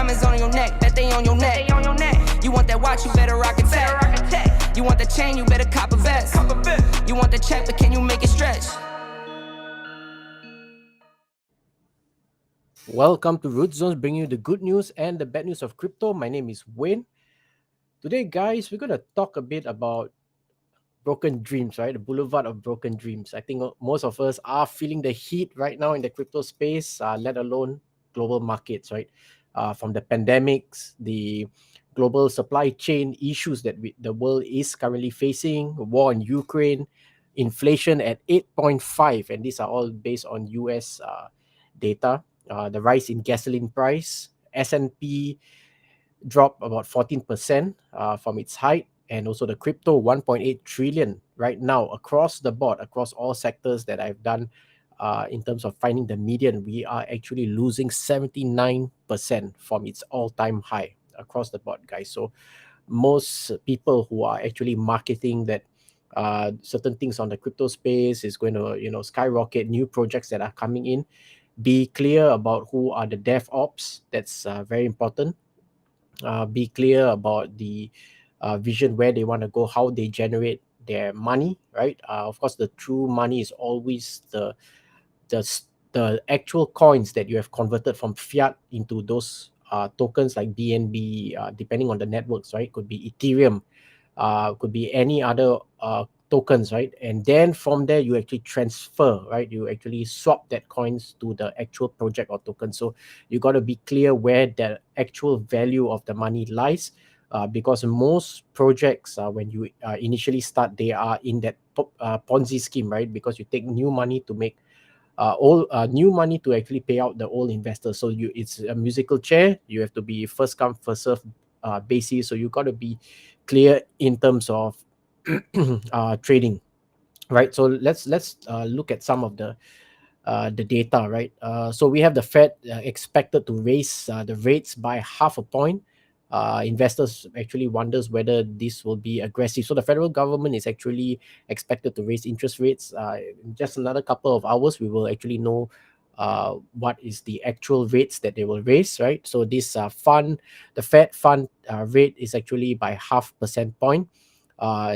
diamonds on your neck, bet they on your neck. You want that watch, you better rock it tech. You want the chain, you better cop a vest. You want the check, but can you make it stretch? Welcome to Root Zones, bringing you the good news and the bad news of crypto. My name is Wayne. Today, guys, we're going to talk a bit about broken dreams, right? The boulevard of broken dreams. I think most of us are feeling the heat right now in the crypto space, let alone global markets, right? From the pandemics, the global supply chain issues that the world is currently facing, war in Ukraine, inflation at 8.5, and these are all based on US data. The rise in gasoline price, S&P dropped about 14% from its height, and also the crypto 1.8 trillion right now across the board, across all sectors that I've done. In terms of finding the median, we are actually losing 79% from its all-time high across the board, guys. So most people who are actually marketing that certain things on the crypto space is going to skyrocket, new projects that are coming in, be clear about who are the dev ops. That's very important. Be clear about the vision, where they want to go, how they generate their money, right? Of course, the true money is always the the actual coins that you have converted from fiat into those tokens like BNB, depending on the networks, right? Could be Ethereum, could be any other tokens, right? And then from there you actually transfer, right? You actually swap that coins to the actual project or token. So you got to be clear where the actual value of the money lies, because most projects, when you initially start, they are in that Ponzi scheme, right? Because you take new money to make all new money to actually pay out the old investors. So it's a musical chair. You have to be first come first serve basis. So you got to be clear in terms of trading, right? So let's look at some of the data, right? So we have the Fed expected to raise the rates by half a point. Investors actually wonders whether this will be aggressive. So the federal government is actually expected to raise interest rates. In just another couple of hours, we will actually know what is the actual rates that they will raise, right? So this the Fed fund rate is actually by half percent point.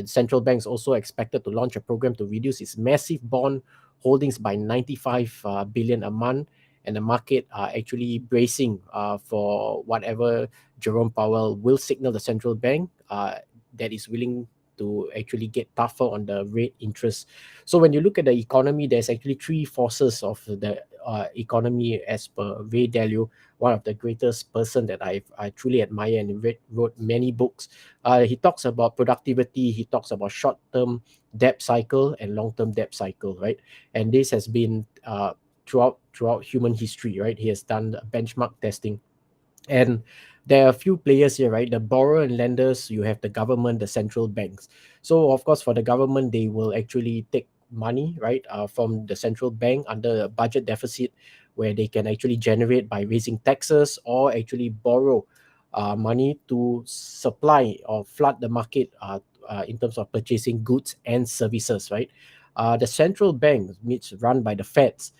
Central banks also expected to launch a program to reduce its massive bond holdings by 95 billion a month, and the market are actually bracing for whatever Jerome Powell will signal the central bank that is willing to actually get tougher on the rate interest. So when you look at the economy, there's actually three forces of the economy as per Ray Dalio, one of the greatest person that I truly admire, and wrote many books. He talks about productivity, he talks about short-term debt cycle and long-term debt cycle, right? And this has been throughout human history, right? He has done benchmark testing. And there are a few players here, right? The borrower and lenders, you have the government, the central banks. So of course, for the government, they will actually take money, right, from the central bank under a budget deficit, where they can actually generate by raising taxes or actually borrow money to supply or flood the market in terms of purchasing goods and services, right? The central bank, which run by the Feds,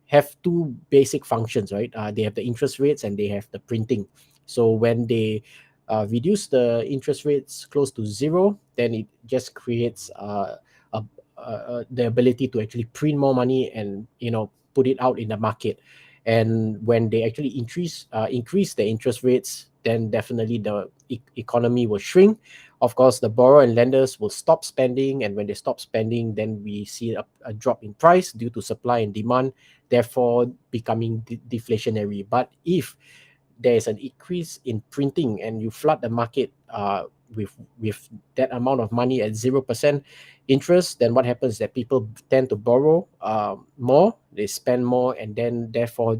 have two basic functions, right? They have the interest rates and they have the printing. So when they reduce the interest rates close to zero, then it just creates the ability to actually print more money and put it out in the market. And when they actually increase the interest rates, then definitely the economy will shrink. Of course, the borrower and lenders will stop spending, and when they stop spending, then we see a drop in price due to supply and demand, therefore becoming deflationary. But if there is an increase in printing and you flood the market with that amount of money at 0% interest, then what happens is that people tend to borrow more, they spend more, and then therefore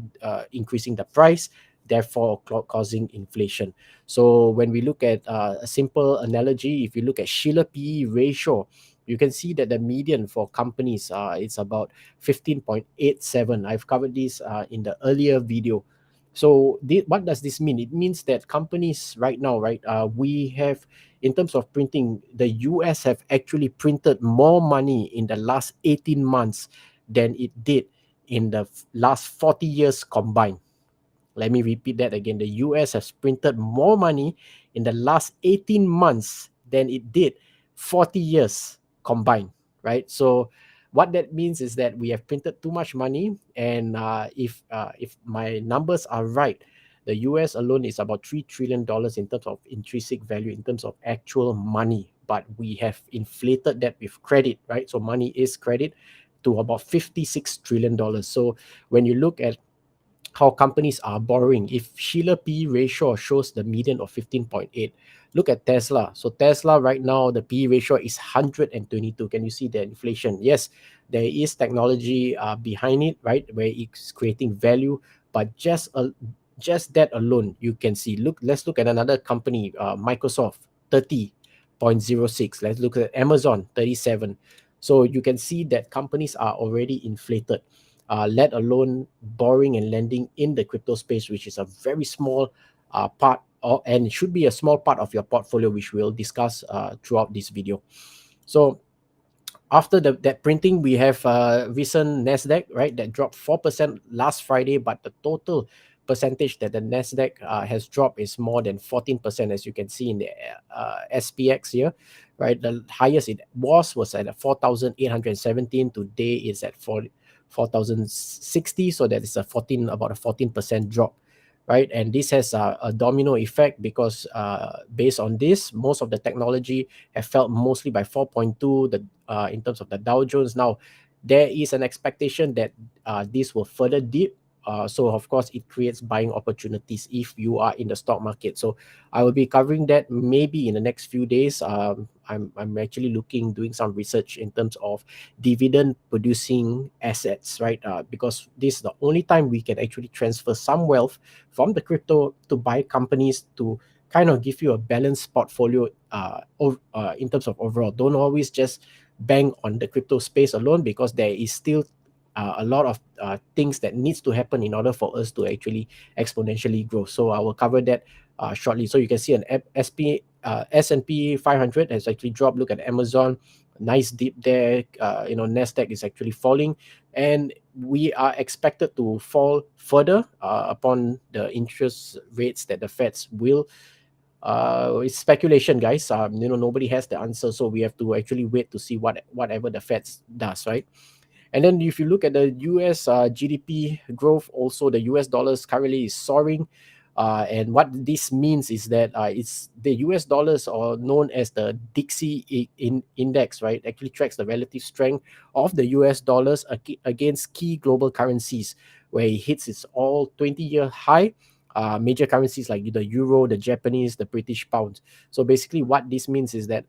increasing the price, therefore causing inflation. So when we look at a simple analogy, if you look at Schiller PE ratio, you can see that the median for companies it's about 15.87. I've covered this in the earlier video. So what does this mean? It means that companies right now, right, we have, in terms of printing, the US have actually printed more money in the last 18 months than it did in the last 40 years combined. Let me repeat that again. The US has printed more money in the last 18 months than it did 40 years combined, right? So what that means is that we have printed too much money, and if my numbers are right, the US alone is about $3 trillion in terms of intrinsic value, in terms of actual money. But we have inflated that with credit, right? So money is credit to about $56 trillion. So when you look at how companies are borrowing, if Shiller P ratio shows the median of 15.8, look at Tesla. So Tesla right now, the P ratio is 122. Can you see the inflation? Yes, there is technology behind it, right, where it's creating value, but just that alone, you can see. Let's look at another company, Microsoft, 30.06. Let's look at Amazon, 37. So you can see that companies are already inflated, let alone borrowing and lending in the crypto space, which is a very small part, and should be a small part of your portfolio, which we'll discuss throughout this video. So after that printing, we have recent Nasdaq, right, that dropped 4% last Friday, but the total percentage that the Nasdaq has dropped is more than 14%, as you can see in the SPX here, right? The highest it was at 4,817. Today is at 4,060. So that is about a 14% drop, right? And this has a domino effect because based on this, most of the technology have felt mostly by 4.2 in terms of the Dow Jones. Now, there is an expectation that this will further dip. So of course, it creates buying opportunities if you are in the stock market. So I will be covering that maybe in the next few days. I'm actually doing some research in terms of dividend producing assets, right? Because this is the only time we can actually transfer some wealth from the crypto to buy companies to kind of give you a balanced portfolio in terms of overall. Don't always just bank on the crypto space alone, because there is still a lot of things that needs to happen in order for us to actually exponentially grow. So I will cover that shortly. So you can see an S&P 500 has actually dropped. Look at Amazon, nice dip there. Nasdaq is actually falling, and we are expected to fall further upon the interest rates that the Feds will. It's speculation, guys. Nobody has the answer, so we have to actually wait to see whatever the Feds does, right? And then if you look at the US GDP growth, also the US dollars currently is soaring. And what this means is that it's the US dollars, are known as the Dixie index, right? Actually tracks the relative strength of the US dollars against key global currencies, where it hits its all 20-year high. Major currencies like the euro, the Japanese, the British pound. So basically, what this means is that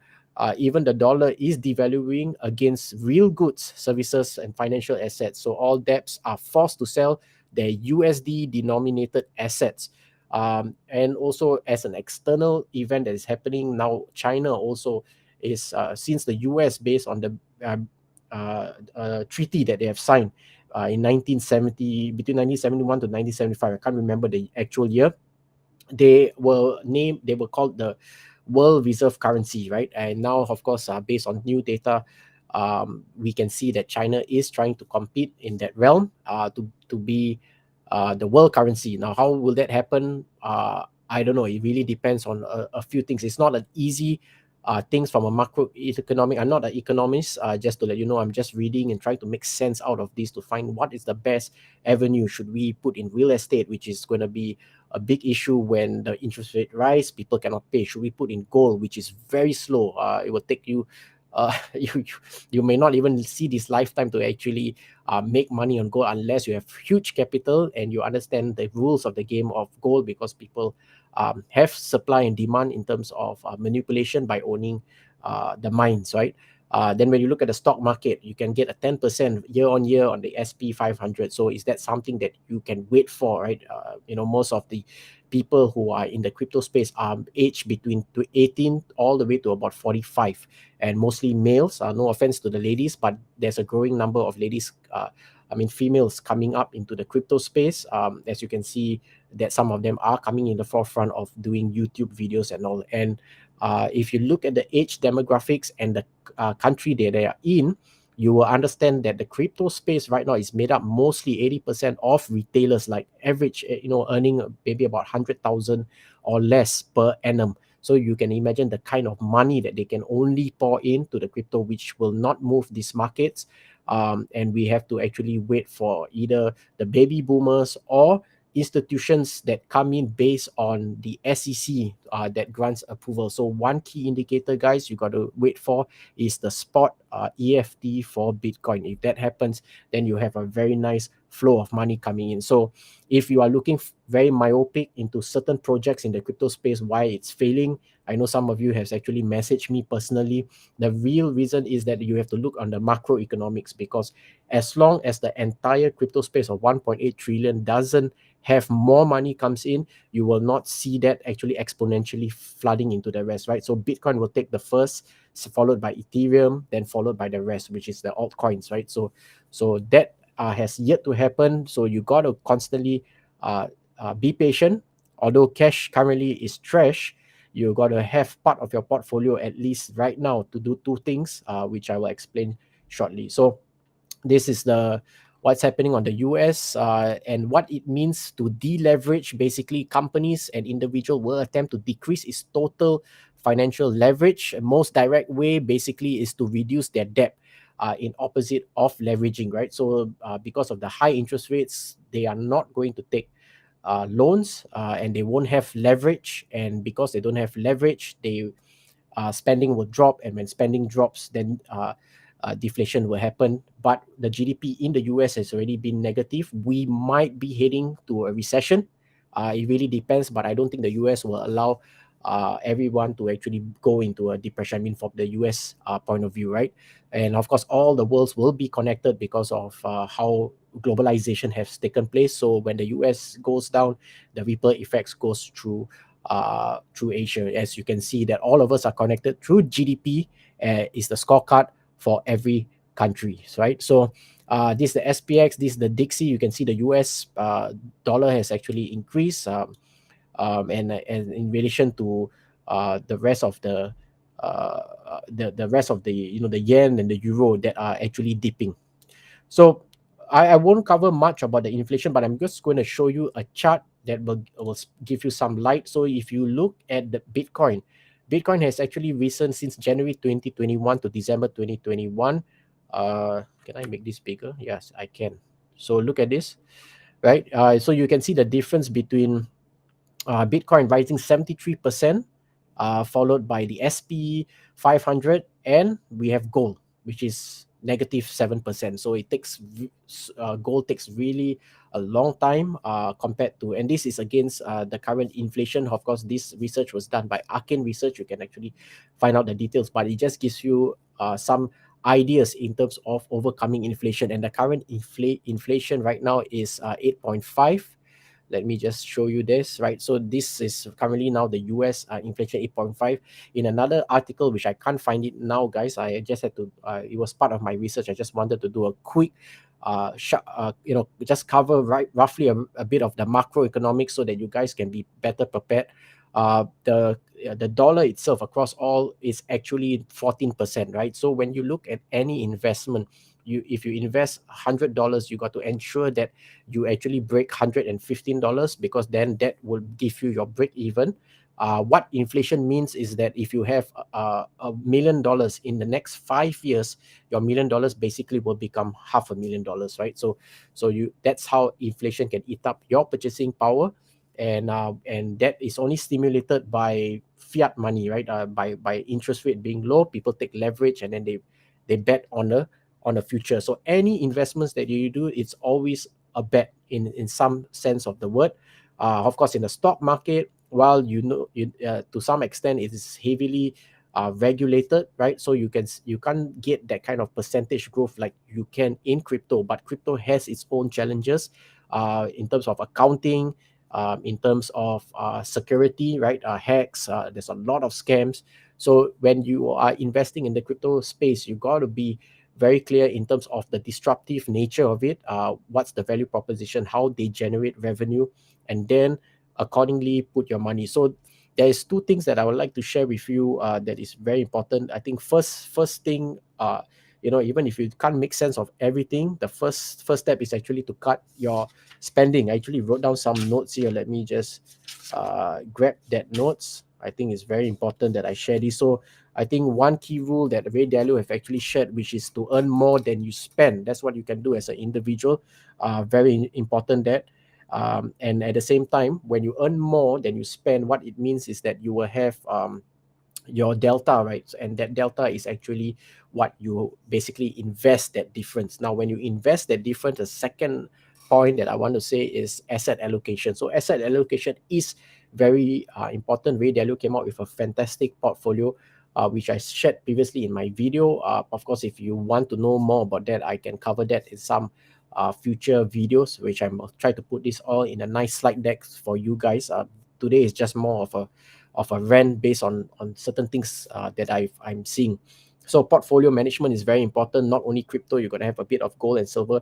even the dollar is devaluing against real goods, services, and financial assets. So all debts are forced to sell their USD denominated assets. And also, as an external event that is happening now, China also is, since the US, based on the treaty that they have signed in 1970, between 1971 to 1975, I can't remember the actual year, they were called the world reserve currency, right? And now, of course, based on new data, we can see that China is trying to compete in that realm to be the world currency. Now, how will that happen? I don't know. It really depends on a few things. It's not an easy things from a macroeconomic. I'm not an economist. Just to let you know, I'm just reading and trying to make sense out of this to find what is the best avenue. Should we put in real estate, which is going to be a big issue when the interest rate rise, people cannot pay? Should we put in gold, which is very slow? It will take you you may not even see this lifetime to actually make money on gold, unless you have huge capital and you understand the rules of the game of gold, because people have supply and demand in terms of manipulation by owning the mines, right? Then when you look at the stock market, you can get a 10% year on year on the SP 500. So is that something that you can wait for, right? Most of the people who are in the crypto space are aged between 18 all the way to about 45, and mostly males. No offense to the ladies, but there's a growing number of ladies, females coming up into the crypto space. As you can see, that some of them are coming in the forefront of doing YouTube videos and all. And if you look at the age demographics and the country that they are in, you will understand that the crypto space right now is made up mostly 80% of retailers, like average, earning maybe about 100,000 or less per annum. So you can imagine the kind of money that they can only pour into the crypto, which will not move these markets. And we have to actually wait for either the baby boomers or institutions that come in based on the SEC that grants approval. So one key indicator, guys, you got to wait for is the spot EFT for Bitcoin. If that happens, then you have a very nice flow of money coming in. So if you are looking very myopic into certain projects in the crypto space, why it's failing, I know some of you has actually messaged me personally. The real reason is that you have to look on the macroeconomics, because as long as the entire crypto space of 1.8 trillion doesn't have more money comes in, you will not see that actually exponentially flooding into the rest, right? So Bitcoin will take the first, followed by Ethereum, then followed by the rest, which is the altcoins, right? So that has yet to happen. So you got to constantly be patient. Although cash currently is trash, you got to have part of your portfolio at least right now to do two things, which I will explain shortly. So this is the what's happening on the US, and what it means to deleverage. Basically, companies and individual will attempt to decrease its total financial leverage. Most direct way basically is to reduce their debt, in opposite of leveraging, right? So because of the high interest rates, they are not going to take loans, and they won't have leverage. And because they don't have leverage, they spending will drop, and when spending drops, then deflation will happen. But the GDP in the US has already been negative. We might be heading to a recession. It really depends, but I don't think the US will allow everyone to actually go into a depression. I mean, from the US point of view, right? And of course, all the worlds will be connected because of how globalization has taken place. So when the US goes down, the ripple effects goes through Asia. As you can see, that all of us are connected through GDP. Is the scorecard for every country, right? So this is the SPX, this is the Dixie. You can see the US dollar has actually increased, and in relation to the rest of the rest of the the yen and the euro that are actually dipping. So I won't cover much about the inflation, but I'm just going to show you a chart that will give you some light. So if you look at the Bitcoin has actually risen since January 2021 to December 2021. Can I make this bigger? Yes, I can. So look at this, right? So you can see the difference between Bitcoin rising 73%, followed by the SP 500, and we have gold, which is negative 7%. So it takes gold takes really a long time compared to, and this is against the current inflation. Of course, this research was done by Arcane Research. You can actually find out the details, but it just gives you some ideas in terms of overcoming inflation. And the current inflation right now is 8.5. Let me just show you this, right? So this is currently now the US inflation 8.5. In another article, which I can't find it now, guys, I just had to, it was part of my research. I just wanted to do a quick, just cover roughly a bit of the macroeconomics so that you guys can be better prepared. The dollar itself across all is actually 14%, right? So when you look at any investment, if you invest $100, you got to ensure that you actually break $115, because then that will give you your break even. What inflation means is that if you have $1 million in the next 5 years, your $1 million basically will become $500,000, right? So you that's how inflation can eat up your purchasing power, and that is only stimulated by fiat money, right? By interest rate being low, people take leverage, and then they bet on the future. So any investments that you do, it's always a bet in some sense of the word. Of course, in the stock market, while to some extent it is heavily regulated, right? So you can't get that kind of percentage growth like you can in crypto. But crypto has its own challenges in terms of accounting, in terms of security, right? Hacks. There's a lot of scams. So when you are investing in the crypto space, you got to be very clear in terms of the disruptive nature of it, what's the value proposition, how they generate revenue, and then accordingly put your money. So there is two things that I would like to share with you that is very important. I think first thing even if you can't make sense of everything, the first step is actually to cut your spending. I actually wrote down some notes here. Let me just grab that notes. I think it's very important that I share this. So I think one key rule that Ray Dalio have actually shared, which is to earn more than you spend. That's what you can do as an individual. Very important that. And at the same time, when you earn more than you spend, what it means is that you will have your delta, right? And that delta is actually what you basically invest that difference. Now, when you invest that difference, the second point that I want to say is asset allocation. So asset allocation is very important. Ray Dalio came out with a fantastic portfolio, which I shared previously in my video. Of course, if you want to know more about that, I can cover that in some future videos, which I'm try to put this all in a nice slide deck for you guys. Today is just more of a rent based on certain things that I'm seeing. So portfolio management is very important. Not only crypto, you're gonna have a bit of gold and silver,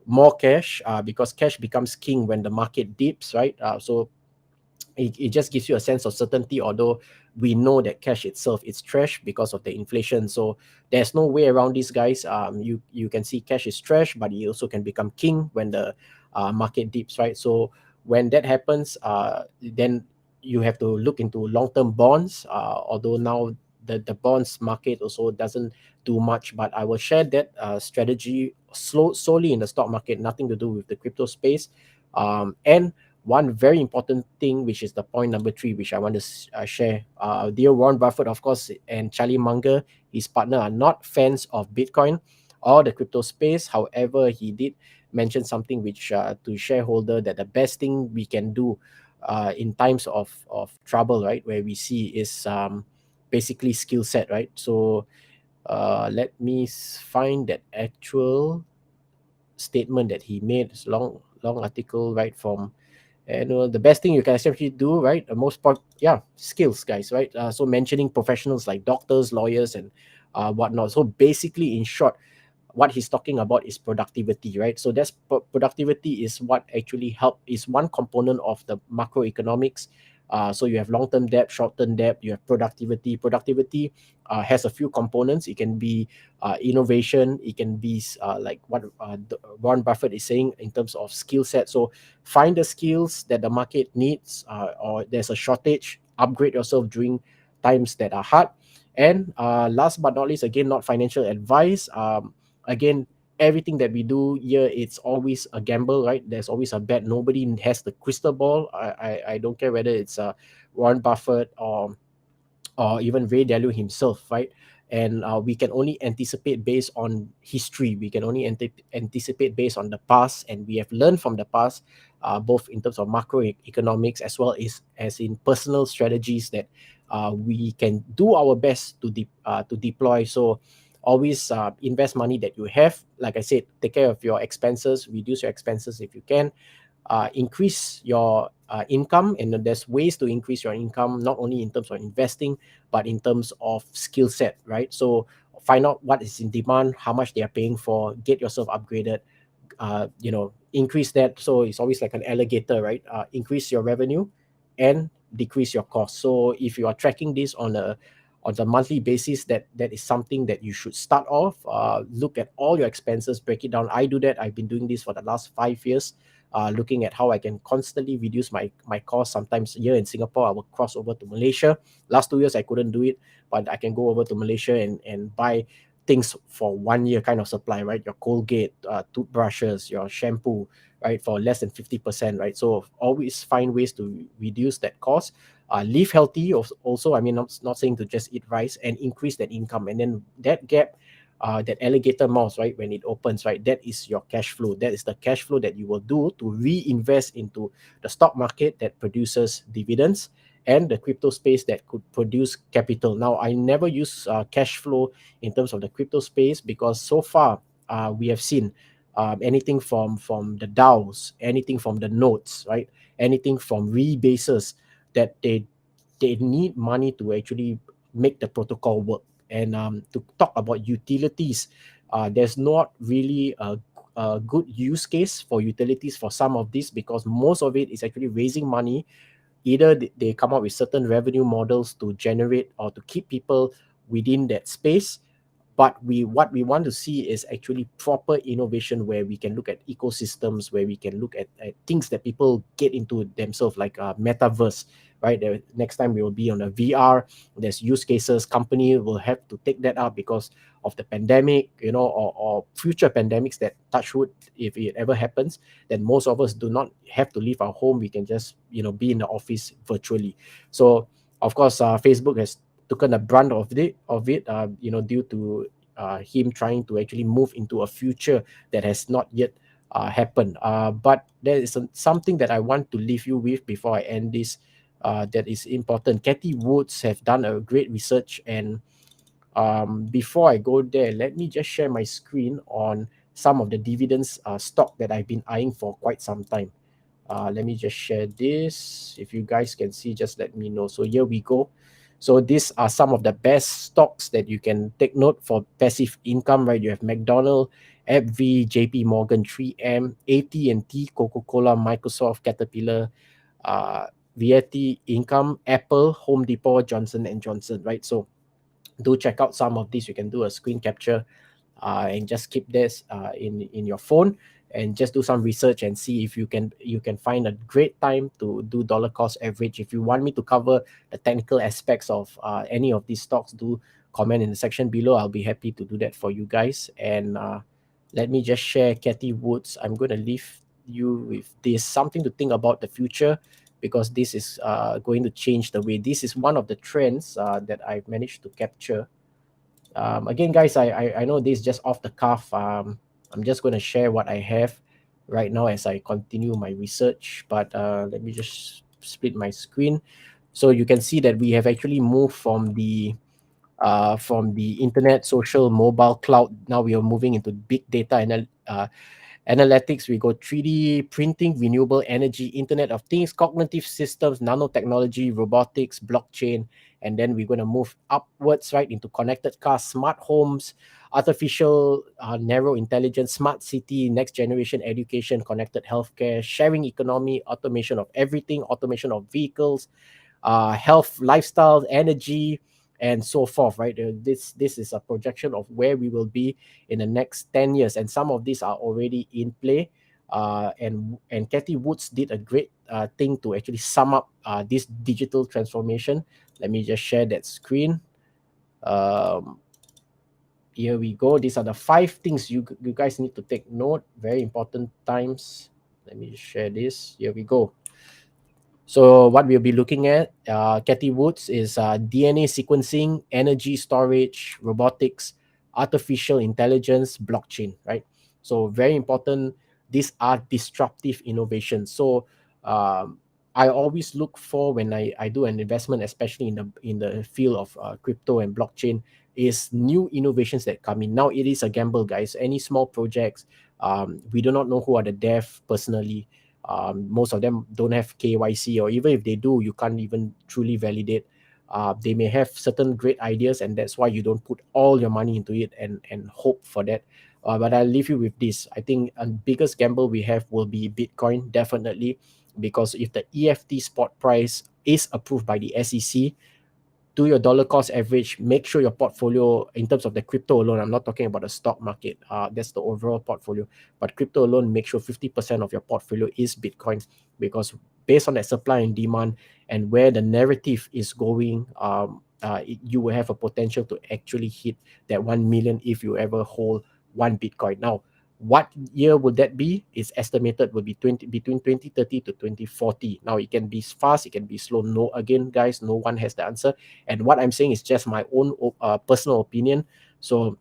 more cash, because cash becomes king when the market dips, right? So it just gives you a sense of certainty, although we know that cash itself is trash because of the inflation. So there's no way around this, guys. You can see cash is trash, but it also can become king when the market dips, right? So when that happens, then you have to look into long-term bonds, although now the bonds market also doesn't do much, but I will share that strategy solely in the stock market, nothing to do with the crypto space. And one very important thing, which is the point number 3, which I want to share. Dear Warren Buffett, of course, and Charlie Munger, his partner, are not fans of Bitcoin or the crypto space. However, he did mention something which to shareholder, that the best thing we can do in times of trouble, right, where we see is basically skill set, right? So let me find that actual statement that he made. It's long article, right, from, and the best thing you can essentially do, right, the most part, yeah, skills, guys, right? So mentioning professionals like doctors, lawyers, and whatnot. So basically, in short, what he's talking about is productivity, right? So that's productivity is what actually is one component of the macroeconomics. So you have long-term debt, short-term debt, you have productivity. Productivity has a few components. It can be innovation, it can be like what Warren Buffett is saying in terms of skill set. So find the skills that the market needs, or there's a shortage, upgrade yourself during times that are hard. And last but not least, again, not financial advice. Again, everything that we do here, it's always a gamble, right? There's always a bet. Nobody has the crystal ball. I don't care whether it's Warren Buffett or even Ray Dalio himself, right? And we can only anticipate based on history. We can only anticipate based on the past, and we have learned from the past, both in terms of macroeconomics as well as in personal strategies that we can do our best to deploy. So always invest money that you have. Like I said, take care of your expenses, reduce your expenses if you can, increase your income. And there's ways to increase your income, not only in terms of investing, but in terms of skill set, right? So find out what is in demand, how much they are paying for, get yourself upgraded, increase that. So it's always like an alligator, right? Increase your revenue and decrease your cost. So if you are tracking this on a monthly basis, that is something that you should start off. Look at all your expenses, break it down. I do that. I've been doing this for the last 5 years, looking at how I can constantly reduce my cost. Sometimes here in Singapore, I will cross over to Malaysia. Last 2 years, I couldn't do it, but I can go over to Malaysia and buy things for 1 year kind of supply, right? Your Colgate, toothbrushes, your shampoo, right, for less than 50%, right? So always find ways to reduce that cost. Live healthy also. I mean, not saying to just eat rice, and increase that income. And then that gap, that alligator mouth, right, when it opens, right, that is your cash flow. That is the cash flow that you will do to reinvest into the stock market that produces dividends, and the crypto space that could produce capital. Now, I never use cash flow in terms of the crypto space, because so far we have seen anything from the DAOs, anything from the nodes, right, anything from rebases, that they need money to actually make the protocol work. And to talk about utilities, there's not really a good use case for utilities for some of this, because most of it is actually raising money. Either they come up with certain revenue models to generate or to keep people within that space, But what we want to see is actually proper innovation where we can look at ecosystems, where we can look at things that people get into themselves, like metaverse, right? Next time we will be on a VR. There's use cases. Company will have to take that up because of the pandemic, or future pandemics that, touch wood, if it ever happens, then most of us do not have to leave our home. We can just be in the office virtually. So of course, Facebook has taken the brunt of it, due to him trying to actually move into a future that has not yet happened. But there is something that I want to leave you with before I end this. That is important. Cathy Woods have done a great research, and before I go there, let me just share my screen on some of the dividends stock that I've been eyeing for quite some time. Let me just share this. If you guys can see, just let me know. So here we go. So these are some of the best stocks that you can take note for passive income, right? You have McDonald, AbbVie, JP Morgan, 3M, AT&T, Coca-Cola, Microsoft, Caterpillar, uh, VAT Income, Apple, Home Depot, Johnson and Johnson, right? So do check out some of these. You can do a screen capture and just keep this in your phone, and just do some research and see if you can find a great time to do dollar cost average. If you want me to cover the technical aspects of any of these stocks, do comment in the section below. I'll be happy to do that for you guys. And let me just share Cathy Woods. I'm going to leave you with this, something to think about the future, because this is going to change the way. This is one of the trends that I've managed to capture. Again, guys, I know this is just off the cuff. I'm just going to share what I have right now as I continue my research. But let me just split my screen, so you can see that we have actually moved from the internet, social, mobile, cloud. Now we are moving into big data analytics. We go 3D printing, renewable energy, Internet of Things, cognitive systems, nanotechnology, robotics, blockchain, and then we're going to move upwards, right, into connected cars, smart homes, artificial narrow intelligence, smart city, next generation education, connected healthcare, sharing economy, automation of everything, automation of vehicles, health, lifestyle, energy, and so forth. Right, this is a projection of where we will be in the next 10 years, and some of these are already in play. And Cathy Woods did a great thing to actually sum up this digital transformation. Let me just share that screen. Um, Here we go. These are the 5 things you guys need to take note. Very important times. Let me just share this. Here we go. So what we'll be looking at, Cathy Woods, is DNA sequencing, energy storage, robotics, artificial intelligence, blockchain, right? So very important. These are disruptive innovations. So I always look for, when I do an investment, especially in the field of crypto and blockchain, is new innovations that come in. Now it is a gamble, guys. Any small projects, we do not know who are the dev personally. Most of them don't have KYC, or even if they do, you can't even truly validate. They may have certain great ideas, and that's why you don't put all your money into it and hope for that. But I'll leave you with this. I think the biggest gamble we have will be Bitcoin, definitely, because if the EFT spot price is approved by the SEC, do your dollar cost average. Make sure your portfolio, in terms of the crypto alone, I'm not talking about the stock market, that's the overall portfolio, but crypto alone, make sure 50% of your portfolio is Bitcoin, because based on that supply and demand and where the narrative is going, you will have a potential to actually hit that 1 million if you ever hold one Bitcoin. Now, what year would that be? Is estimated will be between 2030 to 2040. Now, it can be fast, it can be slow. No, again, guys, no one has the answer, and what I'm saying is just my own personal opinion. So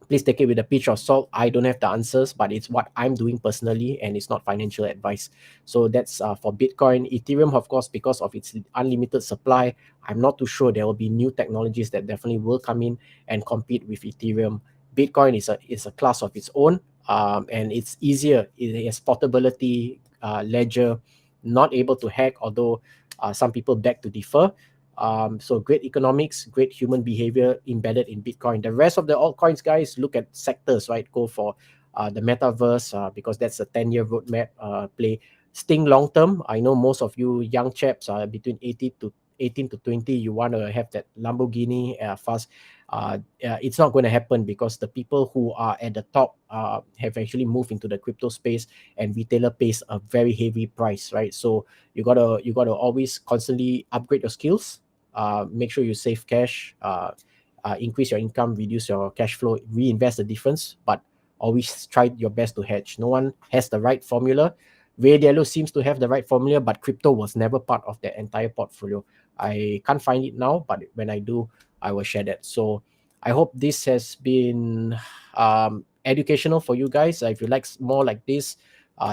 please take it with a pinch of salt. I don't have the answers, but it's what I'm doing personally, and it's not financial advice. So that's for Bitcoin. Ethereum, of course, because of its unlimited supply, I'm not too sure. There will be new technologies that definitely will come in and compete with Ethereum. Bitcoin is a class of its own, and it's easier. It has portability, ledger, not able to hack, although some people beg to differ. So great economics, great human behavior embedded in Bitcoin. The rest of the altcoins, guys, look at sectors, right? Go for the metaverse, because that's a 10-year roadmap play. Staying long term, I know most of you young chaps are between 18 18 to 20, you want to have that Lamborghini fast. It's not going to happen because the people who are at the top have actually moved into the crypto space, and retailer pays a very heavy price, right? So you gotta always constantly upgrade your skills. Make sure you save cash. Increase your income, reduce your cash flow, reinvest the difference, but always try your best to hedge. No one has the right formula. Ray Dalio seems to have the right formula, but crypto was never part of their entire portfolio. I can't find it now, but when I do, I will share that. So I hope this has been educational for you guys. If you like more like this,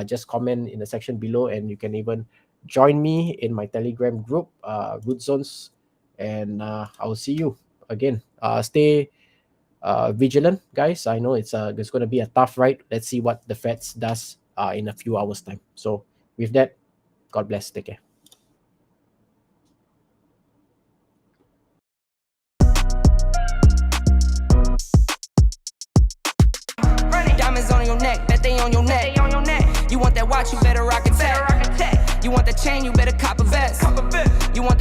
just comment in the section below, and you can even join me in my Telegram group, Root Zones, and I'll see you again. Stay vigilant, guys. I know it's going to be a tough ride. Let's see what the Feds does in a few hours' time. So with that, God bless. Take care. Diamonds on your neck, bet they on your neck. You want that watch, you better rock it tech. You want the chain, you better cop a vest. You want the